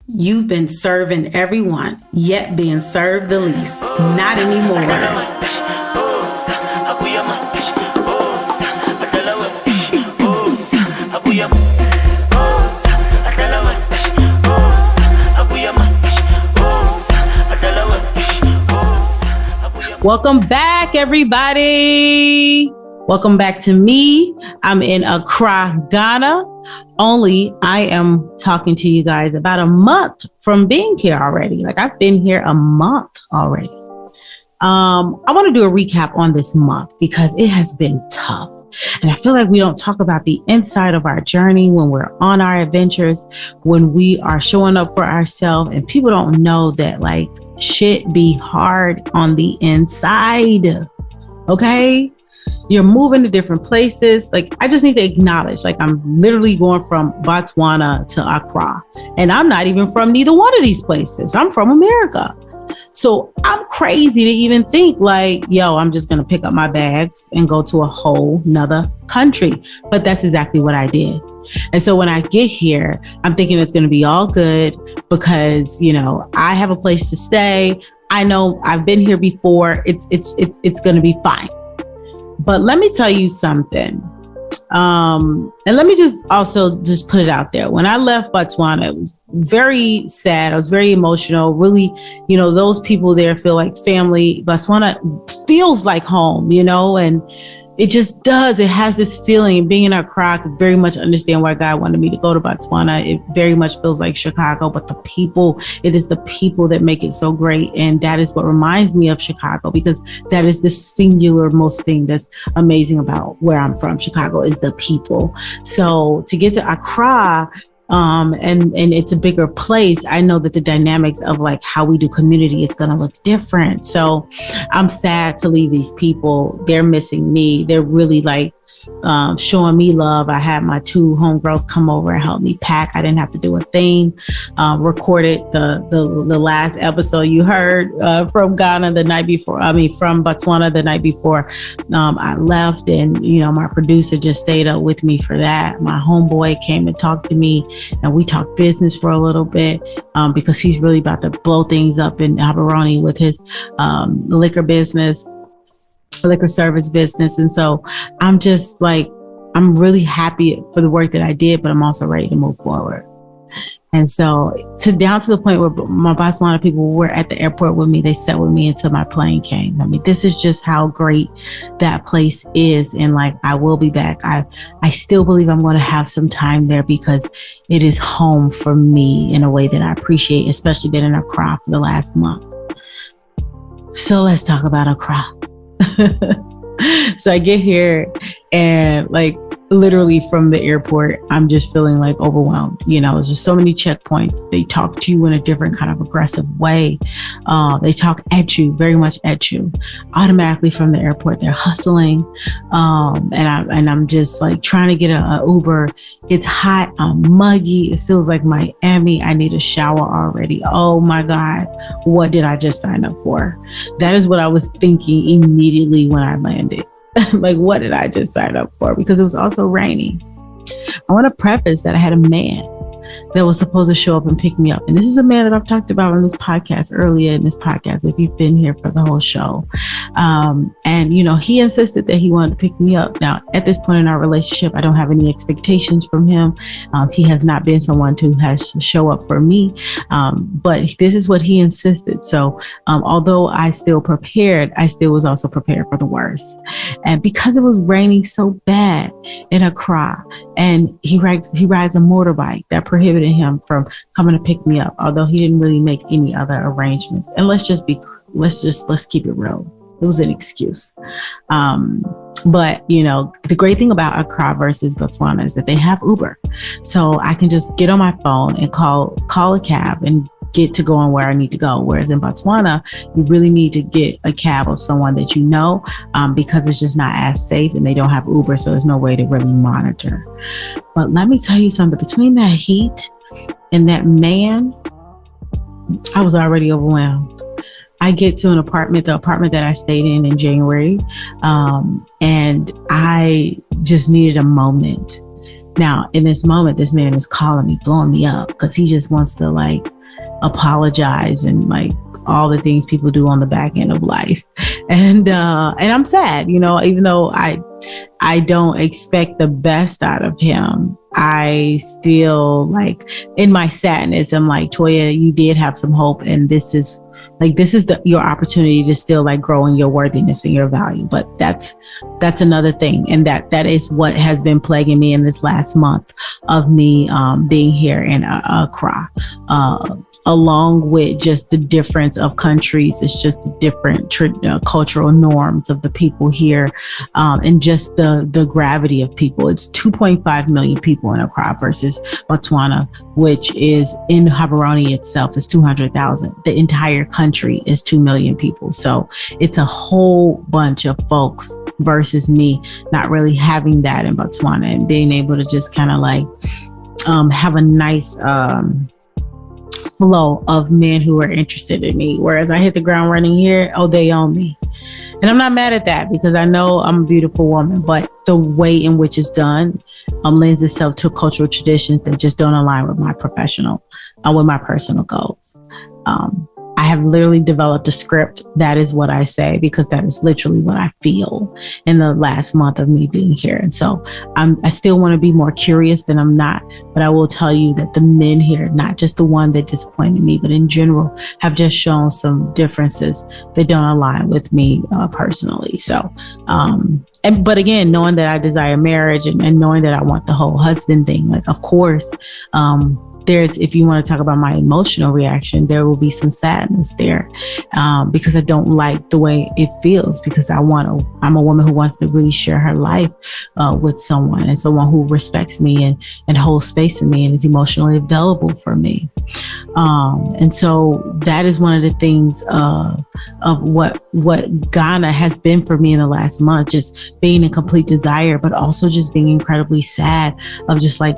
You've been serving everyone, yet being served the least. Not anymore. Welcome back, everybody. Welcome back to me. I'm in Accra, Ghana. Only I am talking to you guys about a month from being here already. Like, I've been here a month already. I want to do a recap on this month because it has been tough. And I feel like we don't talk about the inside of our journey when we're on our adventures, when we are showing up for ourselves, and people don't know that like shit be hard on the inside. Okay. You're moving to different places. Like, I just need to acknowledge, like, I'm literally going from Botswana to Accra, and I'm not even from neither one of these places. I'm from America. So I'm crazy to even think like, yo, I'm just going to pick up my bags and go to a whole nother country. But that's exactly what I did. And so when I get here, I'm thinking it's going to be all good because, you know, I have a place to stay. I know I've been here before. It's going to be fine. But let me tell you something. And let me just also just put it out there. When I left Botswana, it was very sad. I was very emotional. Really, you know, those people there feel like family. Botswana feels like home, you know, and it just does. It has this feeling. Being in Accra, I could very much understand why God wanted me to go to Botswana. It very much feels like Chicago, but the people, it is the people that make it so great. And that is what reminds me of Chicago, because that is the singular most thing that's amazing about where I'm from. Chicago is the people. So to get to Accra, and it's a bigger place, I know that the dynamics of like how we do community is going to look different. So I'm sad to leave these people. They're missing me. They're really like showing me love. I had my two homegirls come over and help me pack. I didn't have to do a thing. Recorded the last episode you heard from Ghana the night before. From Botswana the night before I left, and you know, my producer just stayed up with me for that. My homeboy came and talked to me, and we talked business for a little bit because he's really about to blow things up in Gaborone with his liquor service business. And so I'm just like, I'm really happy for the work that I did, but I'm also ready to move forward. And so down to the point where my Botswana people were at the airport with me. They sat with me until my plane came. I mean, this is just how great that place is. And like, I will be back. I still believe I'm going to have some time there because it is home for me in a way that I appreciate, especially being in Accra for the last month. So let's talk about Accra. So I get here and like literally from the airport, I'm just feeling like overwhelmed. You know, there's just so many checkpoints. They talk to you in a different kind of aggressive way. They talk at you, very much at you. Automatically from the airport, they're hustling. And I'm just like trying to get a Uber. It's hot, I'm muggy. It feels like Miami. I need a shower already. Oh my God, what did I just sign up for? That is what I was thinking immediately when I landed. Like, what did I just sign up for? Because it was also rainy. I want to preface that I had a man that was supposed to show up and pick me up. And this is a man that I've talked about on this podcast earlier in this podcast, if you've been here for the whole show. And, you know, he insisted that he wanted to pick me up. Now, at this point in our relationship, I don't have any expectations from him. He has not been someone who has to show up for me. But this is what he insisted. So although I still prepared, I still was also prepared for the worst. And because it was raining so bad in Accra, and he rides a motorbike that prohibited him from coming to pick me up, although he didn't really make any other arrangements. And let's keep it real. It was an excuse. But, you know, the great thing about Accra versus Botswana is that they have Uber. So I can just get on my phone and call a cab and get to going where I need to go. Whereas in Botswana, you really need to get a cab of someone that you know, because it's just not as safe and they don't have Uber. So there's no way to really monitor. But let me tell you something, between that heat and that man, I was already overwhelmed. I get to the apartment that I stayed in January. And I just needed a moment Now, in this moment, this man is calling me, blowing me up, because he just wants to like apologize and like all the things people do on the back end of life. And I'm sad, you know, even though I don't expect the best out of him. I still, like, in my sadness, I'm like, Toya, you did have some hope, and this is your opportunity to still like grow in your worthiness and your value. But that's another thing, and that is what has been plaguing me in this last month of me being here in Accra. Along with just the difference of countries, it's just the different cultural norms of the people here, and just the gravity of people. It's 2.5 million people in Accra versus Botswana, which is in Gaborone itself is 200,000. The entire country is 2 million people. So it's a whole bunch of folks versus me not really having that in Botswana, and being able to just kind of like have a nice flow of men who are interested in me. Whereas I hit the ground running here, they own me. And I'm not mad at that, because I know I'm a beautiful woman, but the way in which it's done lends itself to cultural traditions that just don't align with my with my personal goals. I have literally developed a script. That is what I say, because that is literally what I feel in the last month of me being here. And so I still want to be more curious than I'm not, but I will tell you that the men here, not just the one that disappointed me, but in general, have just shown some differences that don't align with me personally. So, but again, knowing that I desire marriage and knowing that I want the whole husband thing, like, of course, if you want to talk about my emotional reaction, there will be some sadness there, because I don't like the way it feels, because I'm a woman who wants to really share her life with someone, and someone who respects me and holds space for me and is emotionally available for me. And so that is one of the things of what Ghana has been for me in the last month, just being in complete desire, but also just being incredibly sad of just like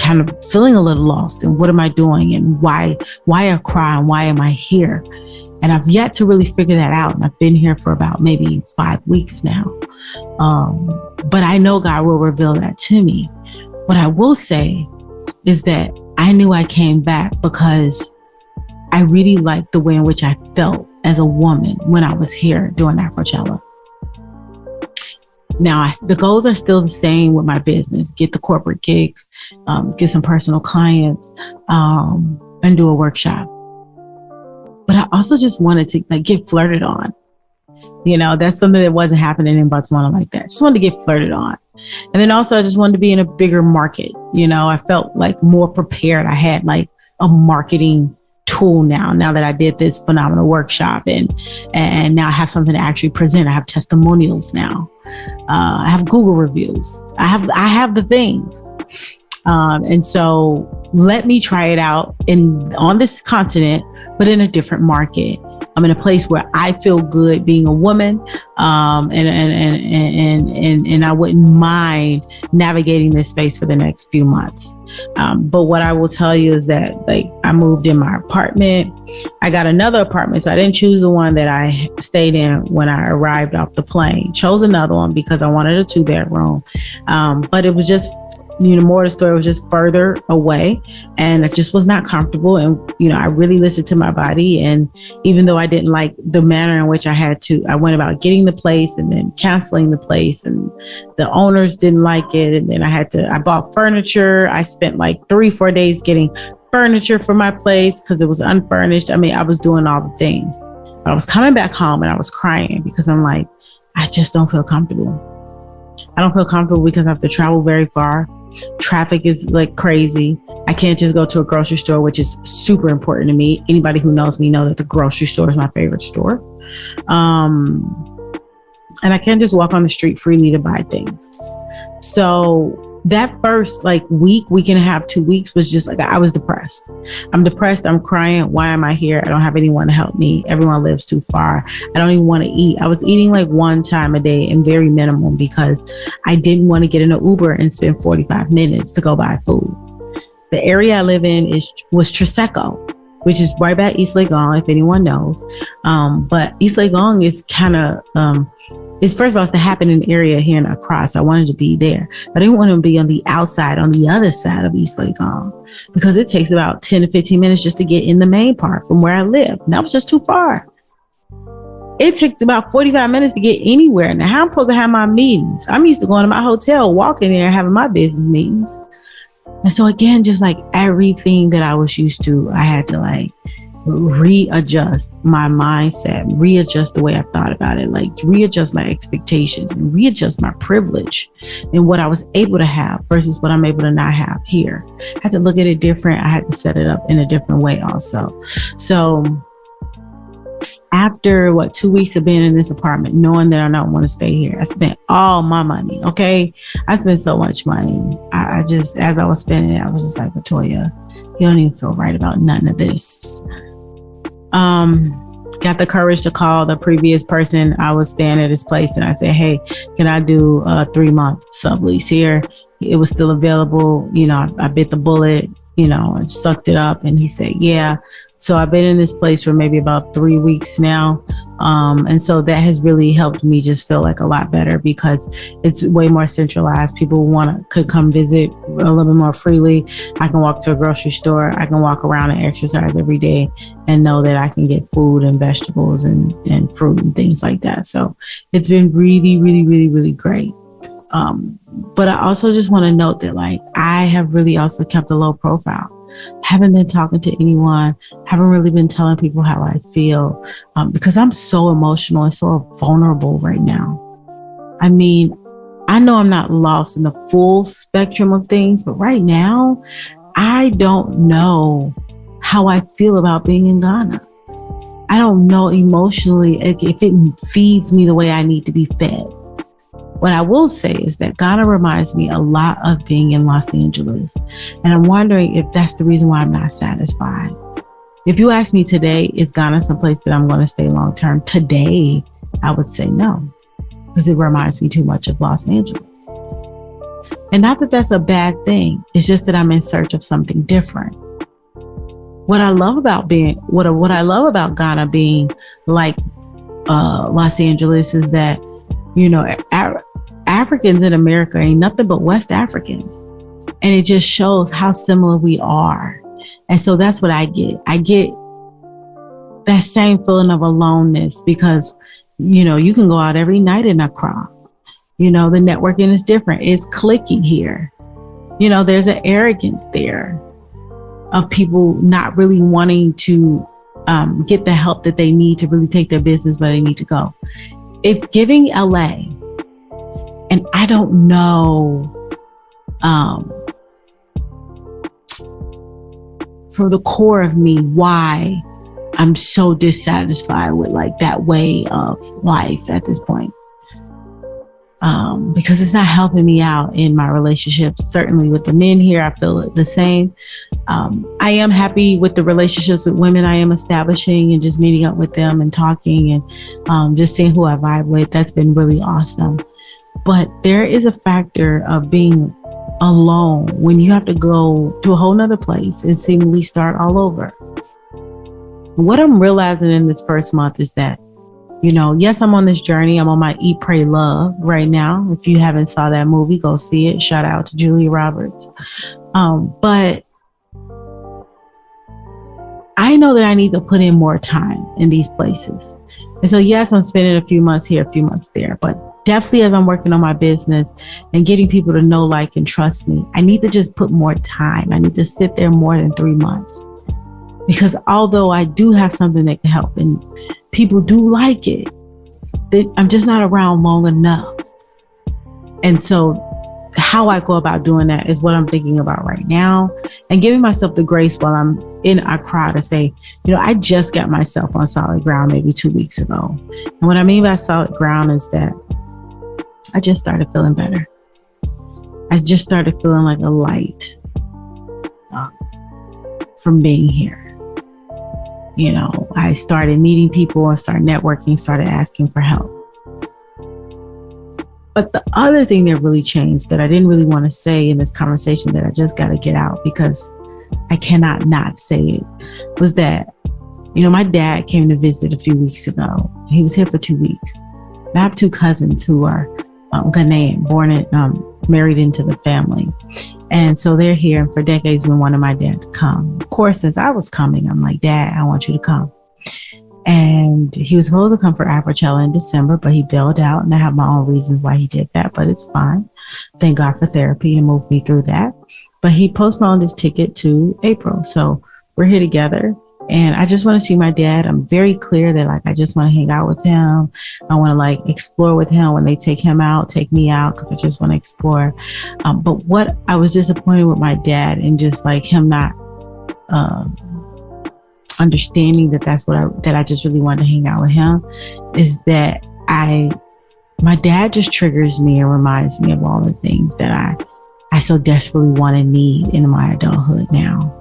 kind of feeling a little lost. And what am I doing? And why Accra? And why am I here? And I've yet to really figure that out. And I've been here for about maybe 5 weeks now. But I know God will reveal that to me. What I will say is that I knew I came back because I really liked the way in which I felt as a woman when I was here doing Afrochella. Now, the goals are still the same with my business: get the corporate gigs, get some personal clients, and do a workshop. But I also just wanted to like get flirted on. You know, that's something that wasn't happening in Botswana like that. Just wanted to get flirted on. And then also I just wanted to be in a bigger market. You know, I felt like more prepared. I had like a marketing tool now that I did this phenomenal workshop, and now I have something to actually present. I have testimonials now. I have Google reviews. I have the things. And so let me try it out on this continent, but in a different market. I'm in a place where I feel good being a woman, and I wouldn't mind navigating this space for the next few months. But what I will tell you is that, like, I moved in my apartment. I got another apartment, so I didn't choose the one that I stayed in when I arrived off the plane. Chose another one because I wanted a 2-bedroom, but it was just, more of the story was just further away, and I just was not comfortable. And, I really listened to my body. And even though I didn't like the manner in which I went about getting the place and then canceling the place, and the owners didn't like it. And then I bought furniture. I spent like 3-4 days getting furniture for my place because it was unfurnished. I mean, I was doing all the things, but I was coming back home and I was crying because I'm like, I just don't feel comfortable. I don't feel comfortable because I have to travel very far. Traffic is like crazy. I can't just go to a grocery store, which is super important to me. Anybody who knows me know that the grocery store is my favorite store. And I can't just walk on the street freely to buy things. So that first week and a half, 2 weeks was just like, I was depressed. I'm depressed. I'm crying. Why am I here? I don't have anyone to help me. Everyone lives too far. I don't even want to eat. I was eating like one time a day and very minimum because I didn't want to get in an Uber and spend 45 minutes to go buy food. The area I live in was Tresecco, which is right by East Legon, if anyone knows. But East Legon is kind of It's first of all, it's the happening area here in Accra. So I wanted to be there. I didn't want to be on the outside, on the other side of East Legon, because it takes about 10 to 15 minutes just to get in the main part from where I live. And that was just too far. It takes about 45 minutes to get anywhere. Now, how I'm supposed to have my meetings? I'm used to going to my hotel, walking there and having my business meetings. And so again, just like everything that I was used to, I had to like readjust my mindset, readjust the way I thought about it, like readjust my expectations and readjust my privilege and what I was able to have versus what I'm able to not have here. I had to look at it different. I had to set it up in a different way also. So after 2 weeks of being in this apartment, knowing that I don't want to stay here, I spent all my money. Okay. I spent so much money. I just, as I was spending it, I was just like, Latoya, you don't even feel right about none of this. Got the courage to call the previous person. I was staying at his place and I said, hey, can I do a 3-month sublease here? It was still available. You know, I bit the bullet, and sucked it up. And he said, yeah. So I've been in this place for maybe about 3 weeks now. And so that has really helped me just feel like a lot better because it's way more centralized. People could come visit a little bit more freely. I can walk to a grocery store. I can walk around and exercise every day and know that I can get food and vegetables and fruit and things like that. So it's been really, really, really, really great. But I also just want to note that like I have really also kept a low profile. Haven't been talking to anyone, haven't really been telling people how I feel because I'm so emotional and so vulnerable right now. I mean, I know I'm not lost in the full spectrum of things, but right now, I don't know how I feel about being in Ghana. I don't know emotionally if it feeds me the way I need to be fed. What I will say is that Ghana reminds me a lot of being in Los Angeles. And I'm wondering if that's the reason why I'm not satisfied. If you ask me today, is Ghana someplace that I'm going to stay long term? Today, I would say no, because it reminds me too much of Los Angeles. And not that that's a bad thing. It's just that I'm in search of something different. What I love about Ghana being like Los Angeles is that, Africans in America ain't nothing but West Africans. And it just shows how similar we are. And so that's what I get. I get that same feeling of aloneness because, you can go out every night in Accra. The networking is different. It's cliquey here. There's an arrogance there of people not really wanting to get the help that they need to really take their business where they need to go. It's giving LA. And I don't know from the core of me why I'm so dissatisfied with like that way of life at this point. Because it's not helping me out in my relationships. Certainly with the men here, I feel the same. I am happy with the relationships with women I am establishing and just meeting up with them and talking and just seeing who I vibe with. That's been really awesome. But there is a factor of being alone when you have to go to a whole nother place and seemingly start all over. What I'm realizing in this first month is that, yes, I'm on this journey. I'm on my Eat, Pray, Love right now. If you haven't saw that movie, go see it. Shout out to Julia Roberts. But I know that I need to put in more time in these places. And so, yes, I'm spending a few months here, a few months there, but definitely as I'm working on my business and getting people to know, like, and trust me, I need to just put more time. I need to sit there more than 3 months. Because although I do have something that can help and people do like it, I'm just not around long enough. And so how I go about doing that is what I'm thinking about right now and giving myself the grace while I'm in Accra to say, I just got myself on solid ground maybe 2 weeks ago. And what I mean by solid ground is that I just started feeling better. I just started feeling like a light from being here. I started meeting people and started networking, started asking for help. But the other thing that really changed that I didn't really want to say in this conversation that I just got to get out because I cannot not say it was that, my dad came to visit a few weeks ago. He was here for 2 weeks. I have two cousins who are Ghanaian, born and married into the family. And so they're here. And for decades, we wanted my dad to come. Of course, since I was coming, I'm like, Dad, I want you to come. And he was supposed to come for Afrochella in December, but he bailed out. And I have my own reasons why he did that, but it's fine. Thank God for therapy and moved me through that. But he postponed his ticket to April. So we're here together. And I just want to see my dad. I'm very clear that like I just want to hang out with him. I want to like explore with him when they take him out, take me out, because I just want to explore. But what I was disappointed with my dad and just like him not understanding that that's what I just really wanted to hang out with him is that my dad just triggers me and reminds me of all the things that I so desperately want and need in my adulthood now.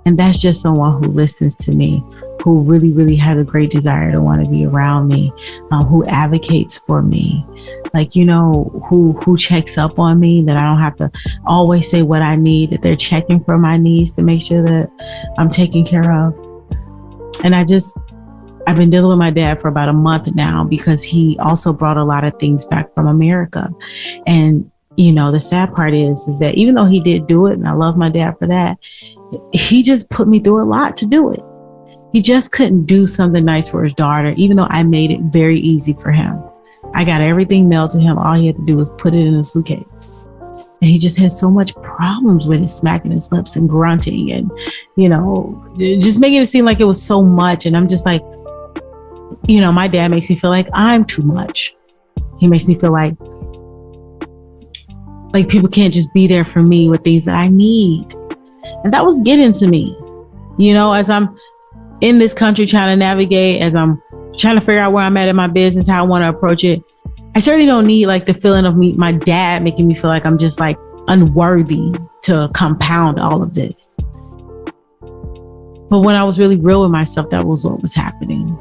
And that's just someone who listens to me, who really, really has a great desire to want to be around me, who advocates for me, like, you know, who checks up on me, that I don't have to always say what I need, that they're checking for my needs to make sure that I'm taken care of. And I've been dealing with my dad for about a month now because he also brought a lot of things back from America. And, you know, the sad part is that even though he did do it, and I love my dad for that, he just put me through a lot to do it. He just couldn't do something nice for his daughter, even though I made it very easy for him. I got everything mailed to him. All he had to do was put it in a suitcase. And he just had so much problems with his smacking his lips and grunting and, you know, just making it seem like it was so much. And I'm just like, you know, my dad makes me feel like I'm too much. He makes me feel like people can't just be there for me with things that I need. And that was getting to me, you know, as I'm in this country trying to navigate, as I'm trying to figure out where I'm at in my business, how I want to approach it. I certainly don't need like the feeling of my dad making me feel like I'm just like unworthy to compound all of this. But when I was really real with myself, that was what was happening.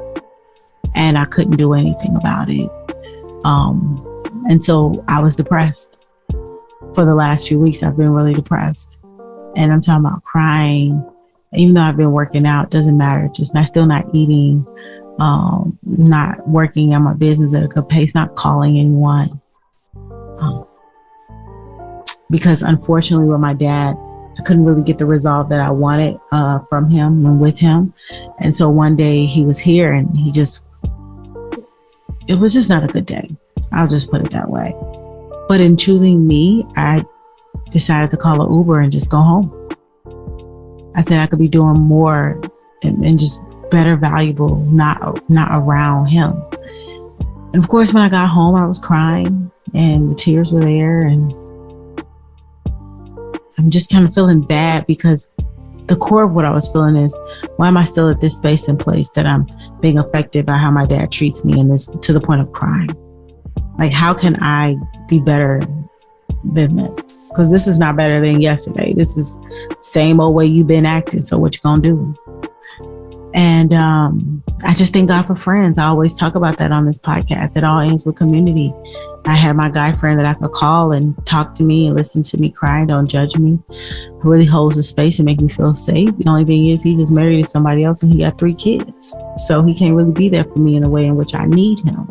And I couldn't do anything about it. And so I was depressed. For the last few weeks, I've been really depressed. And I'm talking about crying. Even though I've been working out, doesn't matter. Just still not eating, not working on my business at a good pace, not calling anyone. Because unfortunately with my dad, I couldn't really get the resolve that I wanted from him and with him. And so one day he was here and it was just not a good day. I'll just put it that way. But in choosing me, I decided to call an Uber and just go home. I said I could be doing more and just better valuable, not around him. And of course, when I got home, I was crying and the tears were there. And I'm just kind of feeling bad because the core of what I was feeling is, why am I still at this space and place that I'm being affected by how my dad treats me in this, to the point of crying? Like, how can I be better than this? Because this is not better than yesterday. This is the same old way you've been acting. So what you gonna do? And I just thank God for friends. I always talk about that on this podcast. It all ends with community. I had my guy friend that I could call and talk to me and listen to me cry, don't judge me, who really holds the space and make me feel safe. The only thing is he just married to somebody else and he got 3 kids. So he can't really be there for me in the way in which I need him.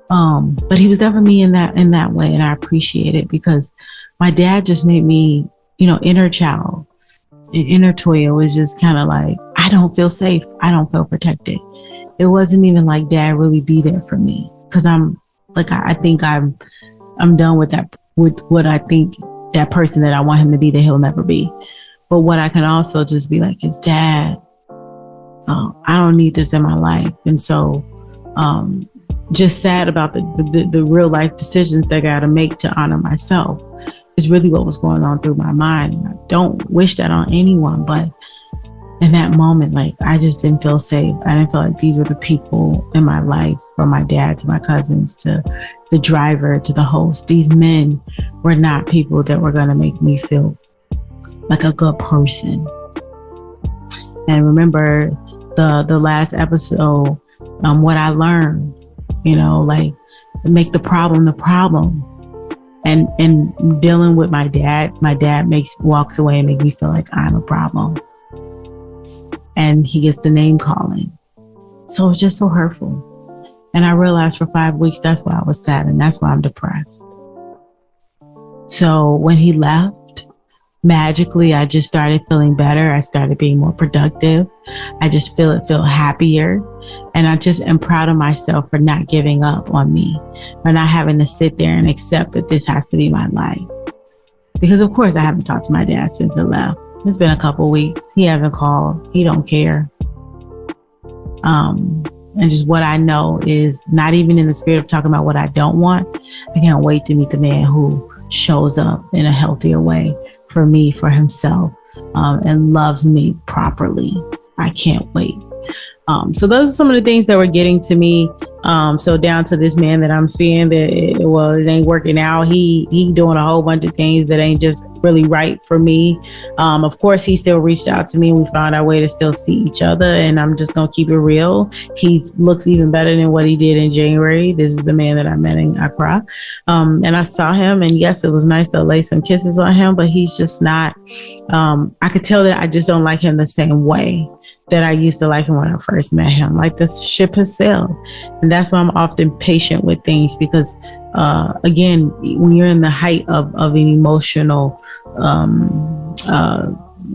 But he was there for me in that way. And I appreciate it because my dad just made me, you know, inner child. Inner Toya was just kind of like, I don't feel safe. I don't feel protected. It wasn't even like dad really be there for me. Cause I'm like, I think I'm done with that, with what I think that person that I want him to be that he'll never be. But what I can also just be like is, Dad, I don't need this in my life. And so, just sad about the real life decisions that I got to make to honor myself is really what was going on through my mind. And I don't wish that on anyone, but in that moment, like, I just didn't feel safe. I didn't feel like these were the people in my life, from my dad to my cousins to the driver to the host. These men were not people that were going to make me feel like a good person. And remember the last episode, what I learned, you know, like, make the problem the problem. And dealing with my dad walks away and makes me feel like I'm a problem. And he gets the name calling. So it's just so hurtful. And I realized for 5 weeks, that's why I was sad and that's why I'm depressed. So when he left, magically, I just started feeling better. I started being more productive. I just feel happier. And I just am proud of myself for not giving up on me, for not having to sit there and accept that this has to be my life. Because of course I haven't talked to my dad since he left. It's been a couple weeks. He hasn't called. He don't care. And just what I know is not even in the spirit of talking about what I don't want. I can't wait to meet the man who shows up in a healthier way for me, for himself, and loves me properly. I can't wait. So those are some of the things that were getting to me. So down to this man that I'm seeing that it ain't working out. He doing a whole bunch of things that ain't just really right for me. Of course, he still reached out to me and we found our way to still see each other. And I'm just going to keep it real. He looks even better than what he did in January. This is the man that I met in Accra. And I saw him, and yes, it was nice to lay some kisses on him, but he's just not, I could tell that I just don't like him the same way that I used to like him when I first met him. Like, the ship has sailed. And that's why I'm often patient with things, because again, when you're in the height of an emotional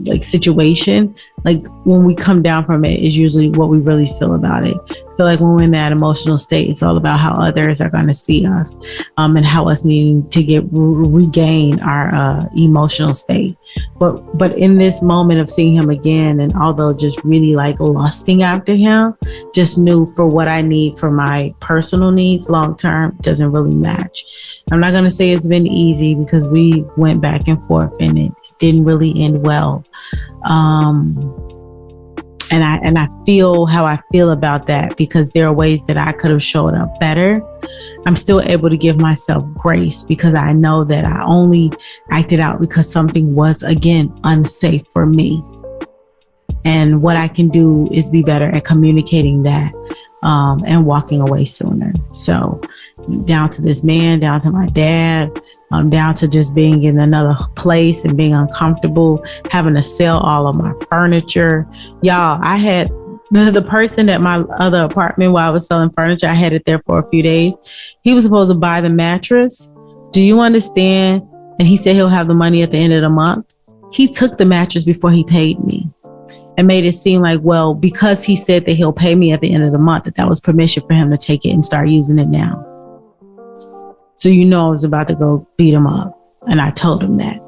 like situation, like when we come down from it is usually what we really feel about it. I feel like when we're in that emotional state, it's all about how others are going to see us, and how us needing to regain our emotional state. But in this moment of seeing him again, and although just really like lusting after him, just knew for what I need for my personal needs long term doesn't really match. I'm not going to say it's been easy, because we went back and forth and it didn't really end well. And I feel how I feel about that, because there are ways that I could have showed up better. I'm still able to give myself grace, because I know that I only acted out because something was, again, unsafe for me. And what I can do is be better at communicating that, and walking away sooner. So down to this man, down to my dad, down to just being in another place and being uncomfortable, having to sell all of my furniture. Y'all, I had the person at my other apartment while I was selling furniture, I had it there for a few days. He was supposed to buy the mattress. Do you understand? And he said he'll have the money at the end of the month. He took the mattress before he paid me and made it seem like, well, because he said that he'll pay me at the end of the month, that was permission for him to take it and start using it now. So I was about to go beat him up. And I told him that.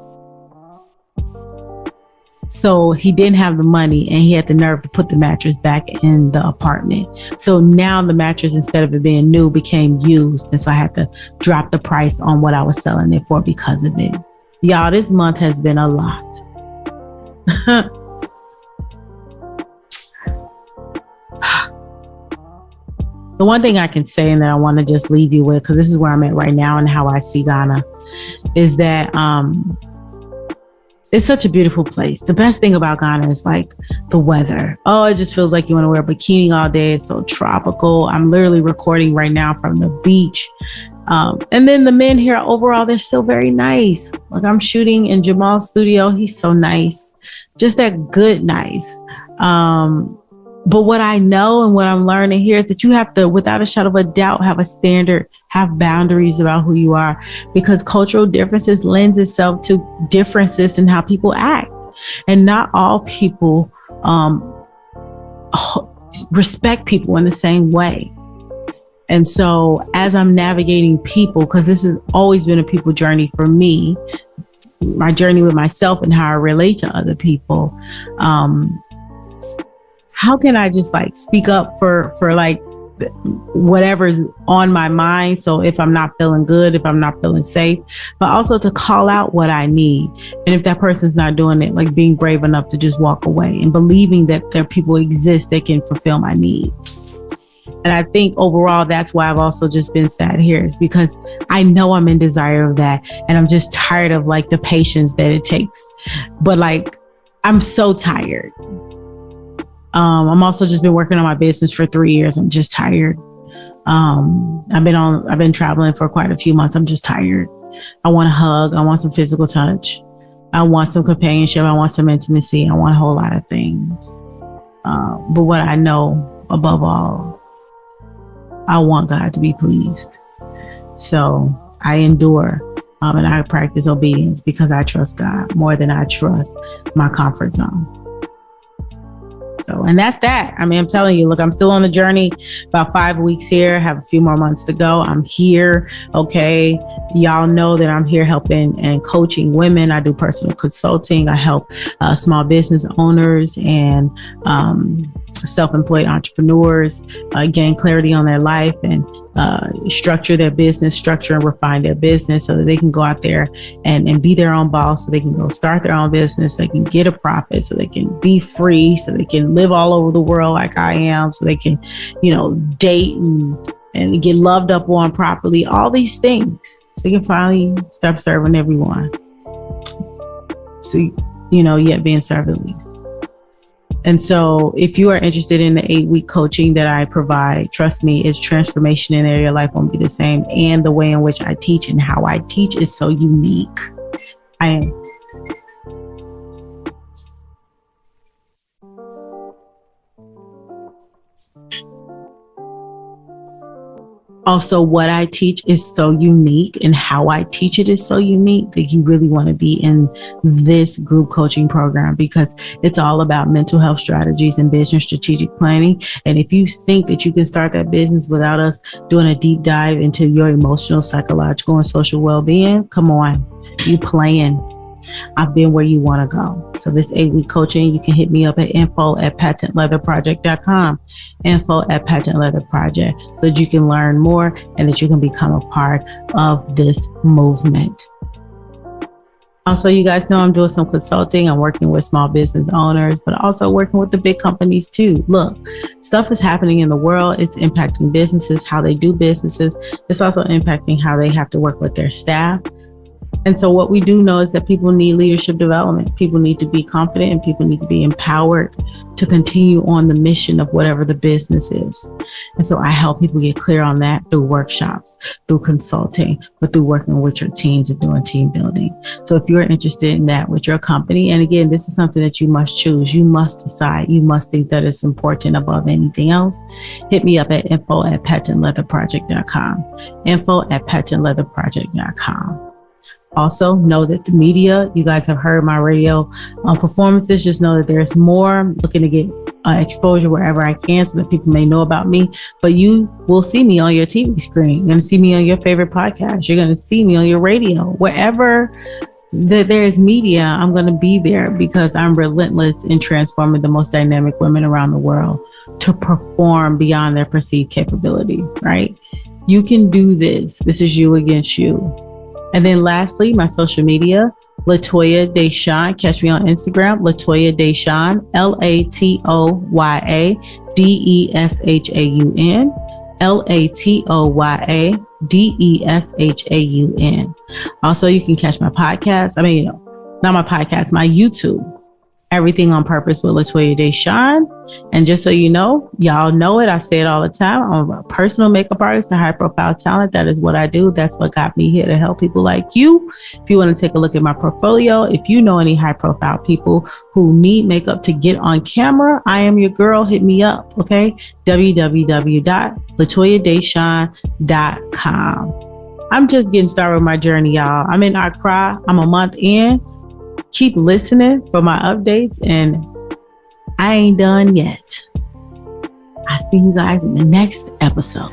So he didn't have the money, and he had the nerve to put the mattress back in the apartment. So now the mattress, instead of it being new, became used. And so I had to drop the price on what I was selling it for because of it. Y'all, this month has been a lot. The one thing I can say, and that I want to just leave you with, because this is where I'm at right now and how I see Ghana, is that it's such a beautiful place. The best thing about Ghana is like the weather. Oh, it just feels like you want to wear a bikini all day. It's so tropical. I'm literally recording right now from the beach. And then the men here overall, they're still very nice. Like, I'm shooting in Jamal's studio. He's so nice. Just that good nice. But what I know and what I'm learning here is that you have to, without a shadow of a doubt, have a standard, have boundaries about who you are, because cultural differences lends itself to differences in how people act. And not all people respect people in the same way. And so as I'm navigating people, because this has always been a people journey for me, my journey with myself and how I relate to other people, how can I just like speak up for like whatever's on my mind? So if I'm not feeling good, if I'm not feeling safe, but also to call out what I need. And if that person's not doing it, like being brave enough to just walk away and believing that there are people exist that can fulfill my needs. And I think overall, that's why I've also just been sad here, is because I know I'm in desire of that. And I'm just tired of like the patience that it takes. But like, I'm so tired. I'm also just been working on my business for 3 years. I'm just tired. I've been traveling for quite a few months. I'm just tired. I want a hug. I want some physical touch. I want some companionship. I want some intimacy. I want a whole lot of things. But what I know above all I want God to be pleased. So I endure and I practice obedience because I trust God more than I trust my comfort zone. So, and that's that. I mean, I'm telling you, look, I'm still on the journey, about 5 weeks here, have a few more months to go. I'm here. Okay. Y'all know that I'm here helping and coaching women. I do personal consulting. I help small business owners and self-employed entrepreneurs gain clarity on their life and structure their business, structure and refine their business so that they can go out there and be their own boss, so they can go start their own business, so they can get a profit, so they can be free, so they can live all over the world like I am, so they can, date and get loved up on properly, all these things. So they can finally stop serving everyone. So, yet being served at least. And so if you are interested in the 8-week coaching that I provide, trust me, it's transformation in there. Your life won't be the same. And the way in which I teach and how I teach is so unique. I am. Also, what I teach is so unique and how I teach it is so unique that you really want to be in this group coaching program because it's all about mental health strategies and business strategic planning. And if you think that you can start that business without us doing a deep dive into your emotional, psychological, and social well-being, come on, you playing. I've been where you want to go. So this 8-week coaching, you can hit me up at info@patentleatherproject.com, info@patentleatherproject, so that you can learn more and that you can become a part of this movement. Also, you guys know I'm doing some consulting. I'm working with small business owners, but also working with the big companies too. Look, stuff is happening in the world. It's impacting businesses, how they do businesses. It's also impacting how they have to work with their staff. And so what we do know is that people need leadership development. People need to be confident and people need to be empowered to continue on the mission of whatever the business is. And so I help people get clear on that through workshops, through consulting, but through working with your teams and doing team building. So if you're interested in that with your company, and again, this is something that you must choose. You must decide. You must think that it's important above anything else. Hit me up at info@patentleatherproject.com, info@patentleatherproject.com. Also, know that the media, you guys have heard my radio performances. Just know that there's more. I'm looking to get exposure wherever I can so that people may know about me. But you will see me on your TV screen. You're going to see me on your favorite podcast. You're going to see me on your radio. Wherever there is media, I'm going to be there because I'm relentless in transforming the most dynamic women around the world to perform beyond their perceived capability, right? You can do this. This is you against you. And then lastly, my social media, Latoya Deshawn. Catch me on Instagram, Latoya Deshawn, LatoyaDeshaun, LatoyaDeshaun. Also, you can catch my podcast. Not my podcast, my YouTube, Everything on Purpose with Latoya Deshawn. And just so you know, y'all know it, I say it all the time, I'm a personal makeup artist, a high profile talent. That is what I do. That's what got me here, to help people like you. If you want to take a look at my portfolio, if you know any high profile people who need makeup to get on camera, I am your girl. Hit me up, okay? www.latoyadeshawn.com. I'm just getting started with my journey, y'all. I'm in Accra. I'm a month in. Keep listening for my updates, and I ain't done yet. I'll see you guys in the next episode.